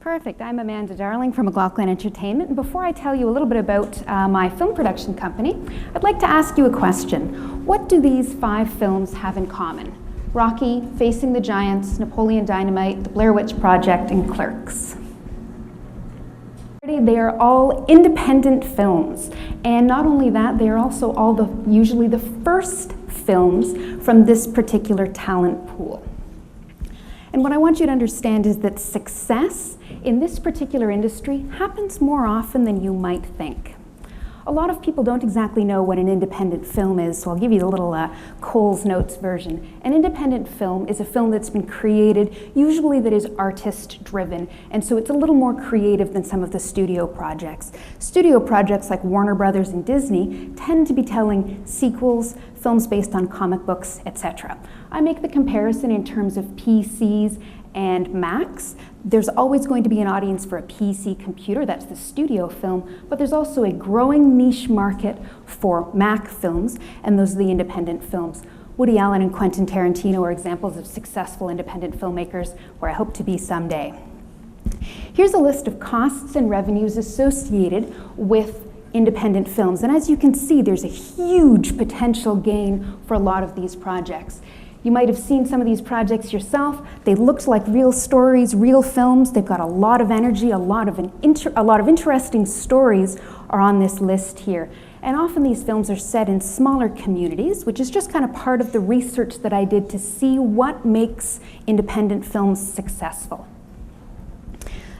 Perfect. I'm Amanda Darling from McLachlan Entertainment, and before I tell you a little bit about my film production company, I'd like to ask you a question. What do these 5 films have in common? Rocky, Facing the Giants, Napoleon Dynamite, The Blair Witch Project, and Clerks. They are all independent films, and not only that, they are also usually the first films from this particular talent pool. And what I want you to understand is that success in this particular industry happens more often than you might think. A lot of people don't exactly know what an independent film is, so I'll give you the little Cole's Notes version. An independent film is a film that's been created, usually that is artist-driven, and so it's a little more creative than some of the studio projects. Studio projects like Warner Brothers and Disney tend to be telling sequels, films based on comic books, etc. I make the comparison in terms of PCs and Macs. There's always going to be an audience for a PC computer, that's the studio film, but there's also a growing niche market for Mac films, and those are the independent films. Woody Allen and Quentin Tarantino are examples of successful independent filmmakers where I hope to be someday. Here's a list of costs and revenues associated with independent films, and as you can see, there's a huge potential gain for a lot of these projects. You might have seen some of these projects yourself. They looked like real stories, real films. They've got a lot of energy, a lot of interesting stories are on this list here. And often these films are set in smaller communities, which is just kind of part of the research that I did to see what makes independent films successful.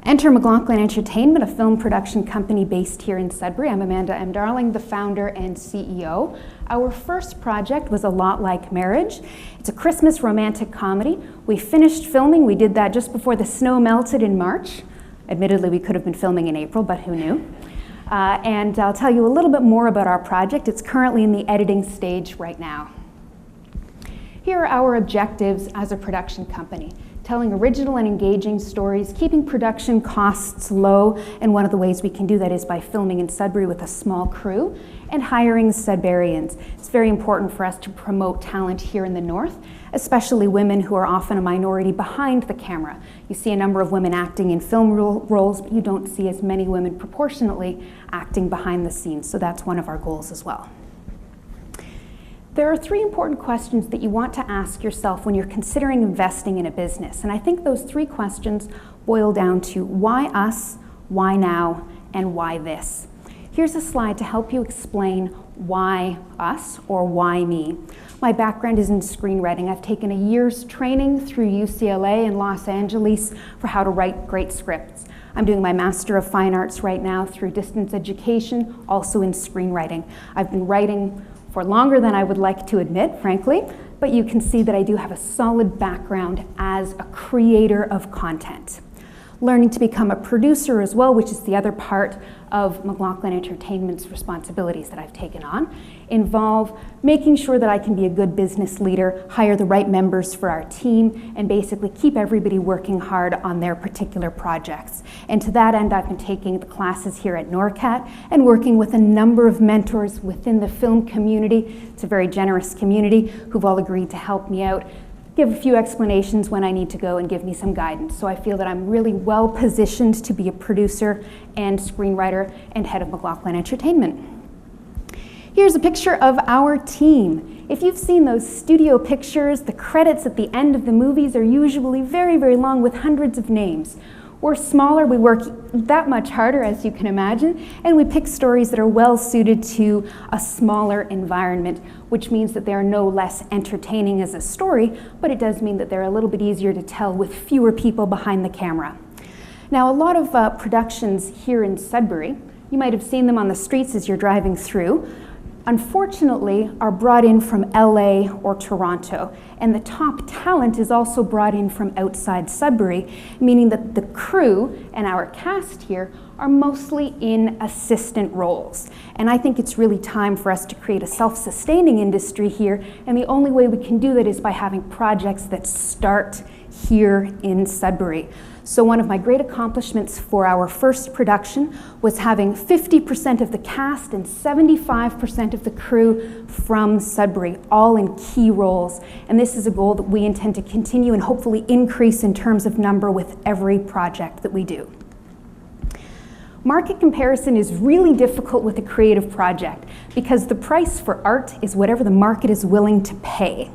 Enter McLachlan Entertainment, a film production company based here in Sudbury. I'm Amanda M. Darling, the founder and CEO. Our first project was A Lot Like Marriage. It's a Christmas romantic comedy. We finished filming. We did that just before the snow melted in March. Admittedly, we could have been filming in April, but who knew? And I'll tell you a little bit more about our project. It's currently in the editing stage right now. Here are our objectives as a production company. Telling original and engaging stories, keeping production costs low, and one of the ways we can do that is by filming in Sudbury with a small crew, and hiring Sudburyans. It's very important for us to promote talent here in the North, especially women who are often a minority behind the camera. You see a number of women acting in film roles, but you don't see as many women proportionately acting behind the scenes, so that's one of our goals as well. There are 3 important questions that you want to ask yourself when you're considering investing in a business. And I think those 3 questions boil down to why us, why now, and why this. Here's a slide to help you explain why us or why me. My background is in screenwriting. I've taken a year's training through UCLA in Los Angeles for how to write great scripts. I'm doing my Master of Fine Arts right now through distance education, also in screenwriting. I've been writing for longer than I would like to admit, frankly, but you can see that I do have a solid background as a creator of content. Learning to become a producer as well, which is the other part of McLachlan Entertainment's responsibilities that I've taken on, involve making sure that I can be a good business leader, hire the right members for our team, and basically keep everybody working hard on their particular projects. And to that end, I've been taking the classes here at NORCAT and working with a number of mentors within the film community. It's a very generous community who've all agreed to help me out, give a few explanations when I need to go, and give me some guidance. So I feel that I'm really well positioned to be a producer and screenwriter and head of McLachlan Entertainment. Here's a picture of our team. If you've seen those studio pictures, the credits at the end of the movies are usually very, very long with hundreds of names. We're smaller, we work that much harder, as you can imagine, and we pick stories that are well suited to a smaller environment, which means that they are no less entertaining as a story, but it does mean that they're a little bit easier to tell with fewer people behind the camera. Now, a lot of productions here in Sudbury, you might have seen them on the streets as you're driving through, unfortunately are brought in from LA or Toronto, and the top talent is also brought in from outside Sudbury, meaning that the crew and our cast here are mostly in assistant roles. And I think it's really time for us to create a self-sustaining industry here, and the only way we can do that is by having projects that start here in Sudbury. So one of my great accomplishments for our first production was having 50% of the cast and 75% of the crew from Sudbury, all in key roles. And this is a goal that we intend to continue and hopefully increase in terms of number with every project that we do. Market comparison is really difficult with a creative project because the price for art is whatever the market is willing to pay.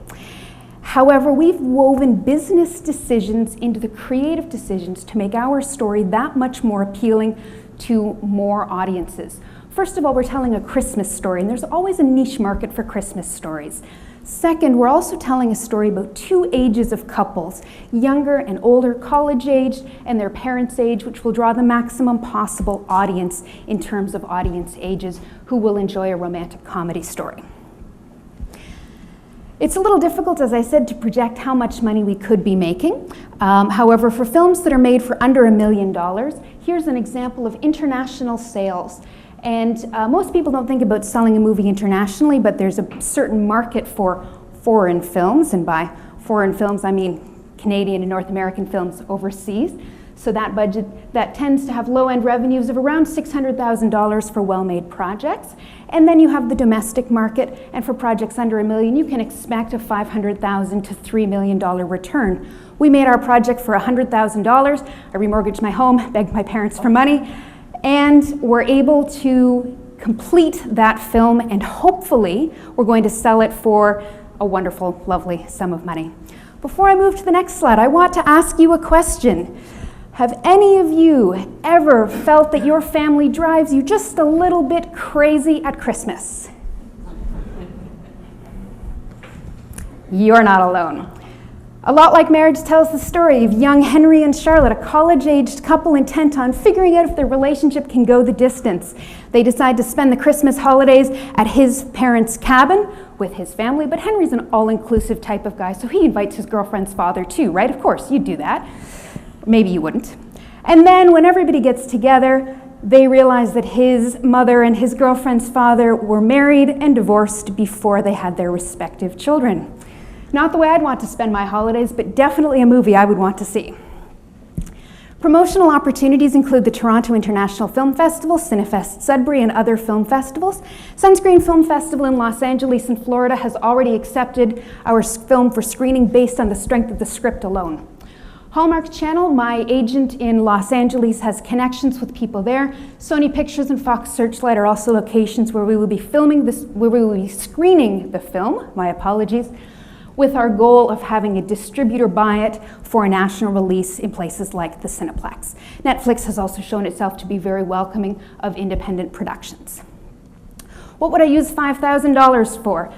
However, we've woven business decisions into the creative decisions to make our story that much more appealing to more audiences. First of all, we're telling a Christmas story, and there's always a niche market for Christmas stories. Second, we're also telling a story about two ages of couples, younger and older, college-aged, and their parents' age, which will draw the maximum possible audience in terms of audience ages who will enjoy a romantic comedy story. It's a little difficult, as I said, to project how much money we could be making. However, for films that are made for under $1 million, here's an example of international sales. And most people don't think about selling a movie internationally, but there's a certain market for foreign films, and by foreign films I mean Canadian and North American films overseas. So that budget, that tends to have low-end revenues of around $600,000 for well-made projects. And then you have the domestic market, and for projects under $1 million, you can expect a $500,000 to $3 million return. We made our project for $100,000. I remortgaged my home, begged my parents for money, and were able to complete that film, and hopefully we're going to sell it for a wonderful, lovely sum of money. Before I move to the next slide, I want to ask you a question. Have any of you ever felt that your family drives you just a little bit crazy at Christmas? You're not alone. A Lot Like Marriage tells the story of young Henry and Charlotte, a college-aged couple intent on figuring out if their relationship can go the distance. They decide to spend the Christmas holidays at his parents' cabin with his family, but Henry's an all-inclusive type of guy, so he invites his girlfriend's father too, right? Of course, you'd do that. Maybe you wouldn't. And then when everybody gets together, they realize that his mother and his girlfriend's father were married and divorced before they had their respective children. Not the way I'd want to spend my holidays, but definitely a movie I would want to see. Promotional opportunities include the Toronto International Film Festival, Cinefest Sudbury, and other film festivals. Sunscreen Film Festival in Los Angeles and Florida has already accepted our film for screening based on the strength of the script alone. Hallmark Channel, my agent in Los Angeles, has connections with people there. Sony Pictures and Fox Searchlight are also locations where we will be screening the film, my apologies, with our goal of having a distributor buy it for a national release in places like the Cineplex. Netflix has also shown itself to be very welcoming of independent productions. What would I use $5,000 for?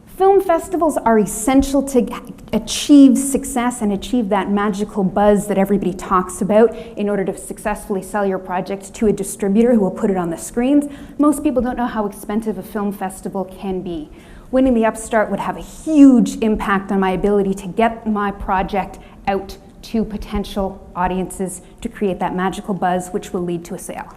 Film festivals are essential to achieve success and achieve that magical buzz that everybody talks about in order to successfully sell your project to a distributor who will put it on the screens. Most people don't know how expensive a film festival can be. Winning the Upstart would have a huge impact on my ability to get my project out to potential audiences to create that magical buzz which will lead to a sale.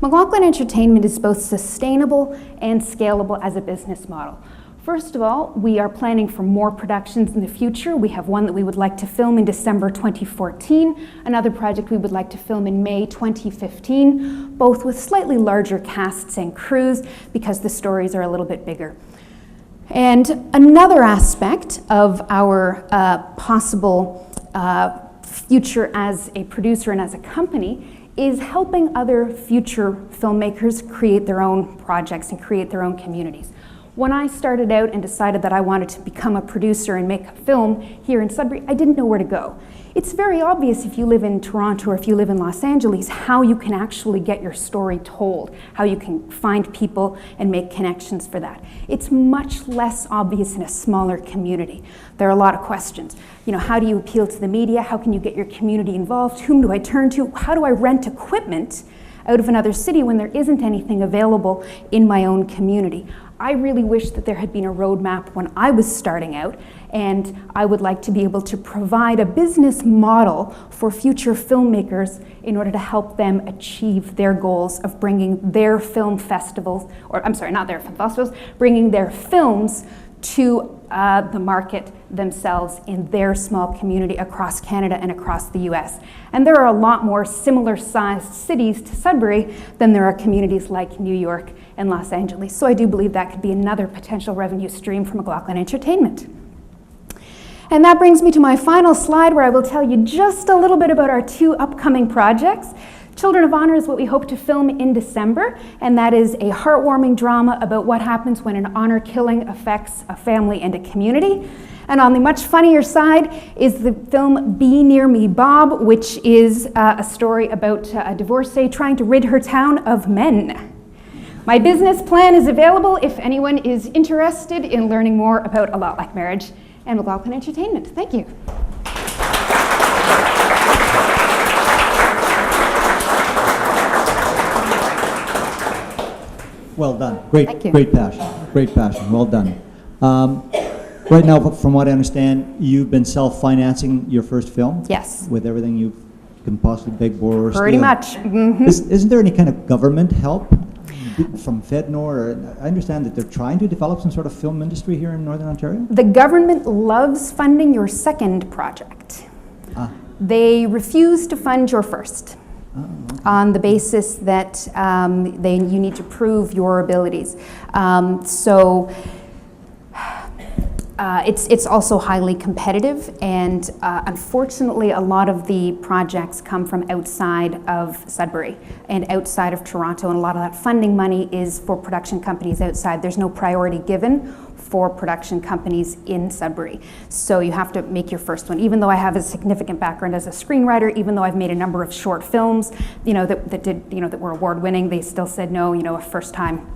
McLachlan Entertainment is both sustainable and scalable as a business model. First of all, we are planning for more productions in the future. We have one that we would like to film in December 2014, another project we would like to film in May 2015, both with slightly larger casts and crews because the stories are a little bit bigger. And another aspect of our possible future as a producer and as a company is helping other future filmmakers create their own projects and create their own communities. When I started out and decided that I wanted to become a producer and make a film here in Sudbury, I didn't know where to go. It's very obvious if you live in Toronto or if you live in Los Angeles how you can actually get your story told, how you can find people and make connections for that. It's much less obvious in a smaller community. There are a lot of questions. You know, how do you appeal to the media? How can you get your community involved? Whom do I turn to? How do I rent equipment out of another city when there isn't anything available in my own community? I really wish that there had been a roadmap when I was starting out, and I would like to be able to provide a business model for future filmmakers in order to help them achieve their goals of bringing their film festivals, or I'm sorry, not their film festivals, bringing their films to the market themselves in their small community across Canada and across the US. And there are a lot more similar sized cities to Sudbury than there are communities like New York and Los Angeles. So I do believe that could be another potential revenue stream for McLachlan Entertainment. And that brings me to my final slide, where I will tell you just a little bit about our 2 upcoming projects. Children of Honor is what we hope to film in December, and that is a heartwarming drama about what happens when an honor killing affects a family and a community. And on the much funnier side is the film Be Near Me, Bob, which is a story about a divorcee trying to rid her town of men. My business plan is available if anyone is interested in learning more about A Lot Like Marriage and McLachlan Entertainment. Thank you. Well done. Great, Thank you. great passion. Great passion. Well done. Right now, from what I understand, you've been self-financing your first film? Yes. With everything you can possibly beg, borrow, or steal? Pretty much. Mm-hmm. Isn't there any kind of government help from FedNor? Or I understand that they're trying to develop some sort of film industry here in Northern Ontario? The government loves funding your second project. They refuse to fund your first. On the basis that you need to prove your abilities. It's also highly competitive, and unfortunately a lot of the projects come from outside of Sudbury and outside of Toronto, and a lot of that funding money is for production companies outside. There's no priority given for production companies in Sudbury. So you have to make your first one. Even though I have a significant background as a screenwriter, even though I've made a number of short films, that were award-winning, they still said no, a first-time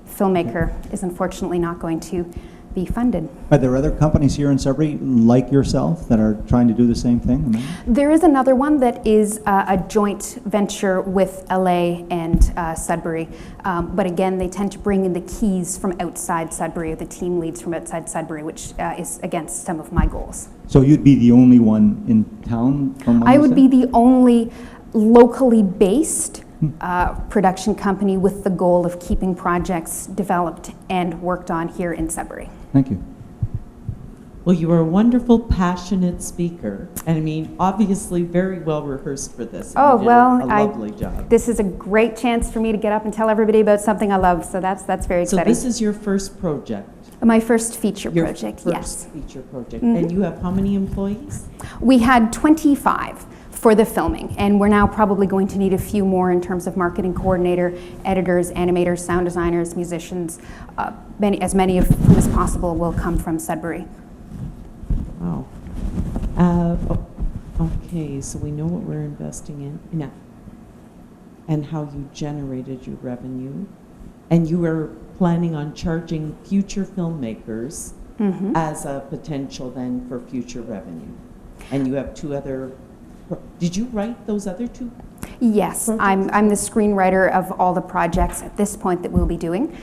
filmmaker is unfortunately not going to be funded. Are there other companies here in Sudbury like yourself that are trying to do the same thing? There is another one that is a joint venture with LA and Sudbury, but again, they tend to bring in the keys from outside Sudbury, or the team leads from outside Sudbury, which is against some of my goals. So you'd be the only one in town? I would be the only locally based production company with the goal of keeping projects developed and worked on here in Sudbury. Thank you. Well, you are a wonderful, passionate speaker, and I mean, obviously very well rehearsed for this. Oh, well, a lovely job. This is a great chance for me to get up and tell everybody about something I love, so that's very exciting. So this is your first project? My first feature project, your yes. first feature project. Mm-hmm. And you have how many employees? We had 25 for the filming, and we're now probably going to need a few more in terms of marketing coordinator, editors, animators, sound designers, musicians. As many of whom as possible will come from Sudbury. Wow. Okay, so we know what we're investing in now, and how you generated your revenue, and you were planning on charging future filmmakers as a potential then for future revenue. And you have 2 other. Did you write those other 2? Yes, I'm the screenwriter of all the projects at this point that we'll be doing,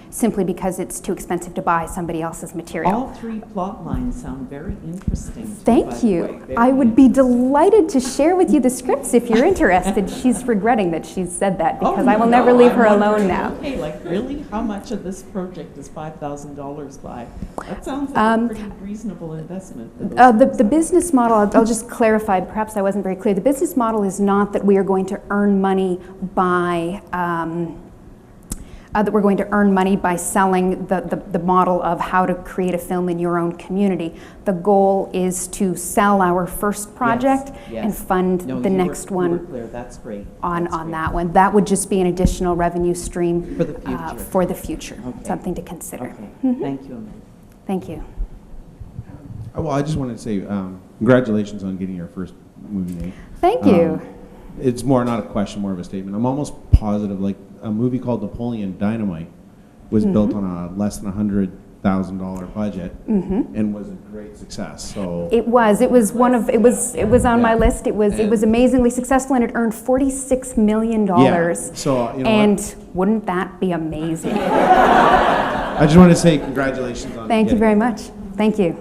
simply because it's too expensive to buy somebody else's material. All 3 plot lines sound very interesting. Thank you. I would be delighted to share with you the scripts if you're interested. She's regretting that she's said that, because I will never leave her alone now. Okay, like really, how much of this project is $5,000 by? That sounds like a pretty reasonable investment. The business model, I'll just clarify, perhaps I wasn't very clear. The business model is not that we are going to earn money by selling the model of how to create a film in your own community. The goal is to sell our first project and fund the next one. You were clear. That's great. On that one. That would just be an additional revenue stream for the future. Okay. Something to consider. Okay. Thank you, Amanda. Thank you. Well, I just wanted to say congratulations on getting your first movie made. Thank you. It's not a question, more of a statement. I'm almost positive, like a movie called Napoleon Dynamite was built on a less than $100,000 budget and was a great success. So it was on my list. It was amazingly successful, and it earned $46 million. Yeah. So and wouldn't that be amazing? I just want to say congratulations on. Thank you very much. Thank you.